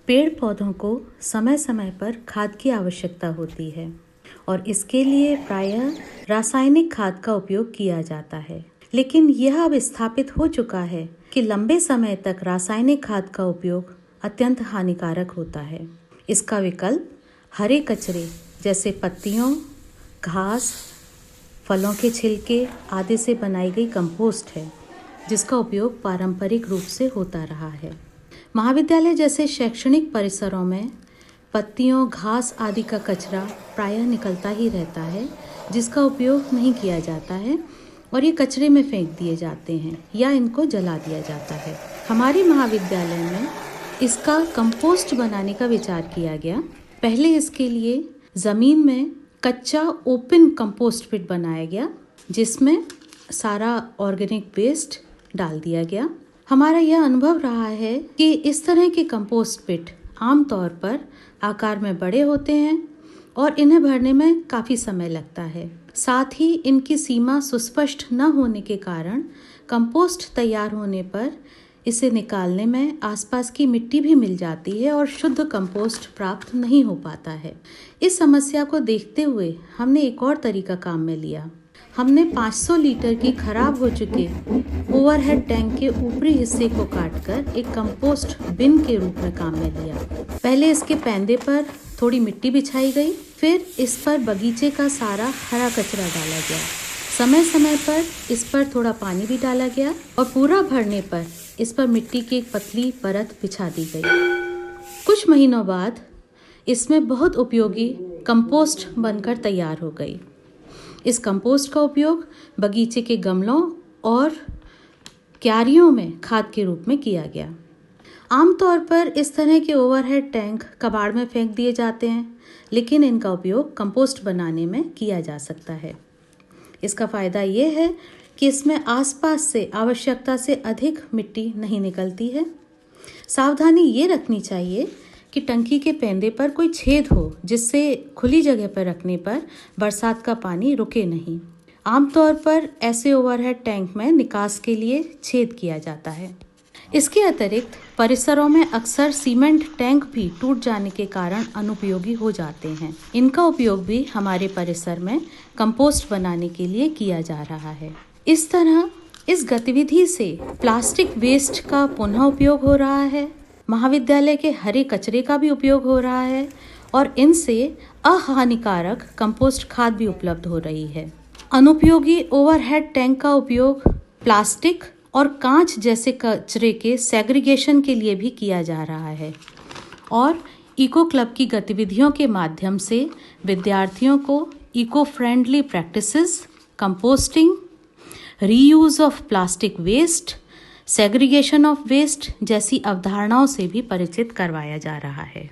पेड़ पौधों को समय समय पर खाद की आवश्यकता होती है और इसके लिए प्रायः रासायनिक खाद का उपयोग किया जाता है। लेकिन यह अब स्थापित हो चुका है कि लंबे समय तक रासायनिक खाद का उपयोग अत्यंत हानिकारक होता है। इसका विकल्प हरे कचरे जैसे पत्तियों, घास, फलों के छिलके आदि से बनाई गई कंपोस्ट है, जिसका उपयोग पारंपरिक रूप से होता रहा है। महाविद्यालय जैसे शैक्षणिक परिसरों में पत्तियों, घास आदि का कचरा प्रायः निकलता ही रहता है, जिसका उपयोग नहीं किया जाता है और ये कचरे में फेंक दिए जाते हैं या इनको जला दिया जाता है। हमारे महाविद्यालय में इसका कंपोस्ट बनाने का विचार किया गया। पहले इसके लिए ज़मीन में कच्चा ओपन कंपोस्ट पिट बनाया गया, जिसमें सारा ऑर्गेनिक वेस्ट डाल दिया गया। हमारा यह अनुभव रहा है कि इस तरह के कंपोस्ट पिट आमतौर पर आकार में बड़े होते हैं और इन्हें भरने में काफ़ी समय लगता है। साथ ही इनकी सीमा सुस्पष्ट न होने के कारण कंपोस्ट तैयार होने पर इसे निकालने में आसपास की मिट्टी भी मिल जाती है और शुद्ध कंपोस्ट प्राप्त नहीं हो पाता है। इस समस्या को देखते हुए हमने एक और तरीका काम में लिया। हमने 500 लीटर की खराब हो चुके ओवरहेड टैंक के ऊपरी हिस्से को काटकर एक कंपोस्ट बिन के रूप में काम में लिया। पहले इसके पैंदे पर थोड़ी मिट्टी बिछाई गई, फिर इस पर बगीचे का सारा हरा कचरा डाला गया। समय समय पर इस पर थोड़ा पानी भी डाला गया और पूरा भरने पर इस पर मिट्टी की एक पतली परत बिछा दी गई। कुछ महीनों बाद इसमें बहुत उपयोगी कंपोस्ट बनकर तैयार हो गई। इस कंपोस्ट का उपयोग बगीचे के गमलों और क्यारियों में खाद के रूप में किया गया। आमतौर पर इस तरह के ओवरहेड टैंक कबाड़ में फेंक दिए जाते हैं, लेकिन इनका उपयोग कंपोस्ट बनाने में किया जा सकता है। इसका फ़ायदा ये है कि इसमें आसपास से आवश्यकता से अधिक मिट्टी नहीं निकलती है। सावधानी ये रखनी चाहिए कि टंकी के पैंदे पर कोई छेद हो, जिससे खुली जगह पर रखने पर बरसात का पानी रुके नहीं। आमतौर पर ऐसे ओवरहेड टैंक में निकास के लिए छेद किया जाता है। इसके अतिरिक्त परिसरों में अक्सर सीमेंट टैंक भी टूट जाने के कारण अनुपयोगी हो जाते हैं। इनका उपयोग भी हमारे परिसर में कंपोस्ट बनाने के लिए किया जा रहा है। इस तरह इस गतिविधि से प्लास्टिक वेस्ट का पुनः उपयोग हो रहा है, महाविद्यालय के हरे कचरे का भी उपयोग हो रहा है और इनसे अहानिकारक कंपोस्ट खाद भी उपलब्ध हो रही है। अनुपयोगी ओवरहेड टैंक का उपयोग प्लास्टिक और कांच जैसे कचरे के सेग्रीगेशन के लिए भी किया जा रहा है और इको क्लब की गतिविधियों के माध्यम से विद्यार्थियों को eco friendly practices, composting, reuse of plastic waste, segregation of waste जैसी अवधारणाओं से भी परिचित करवाया जा रहा है।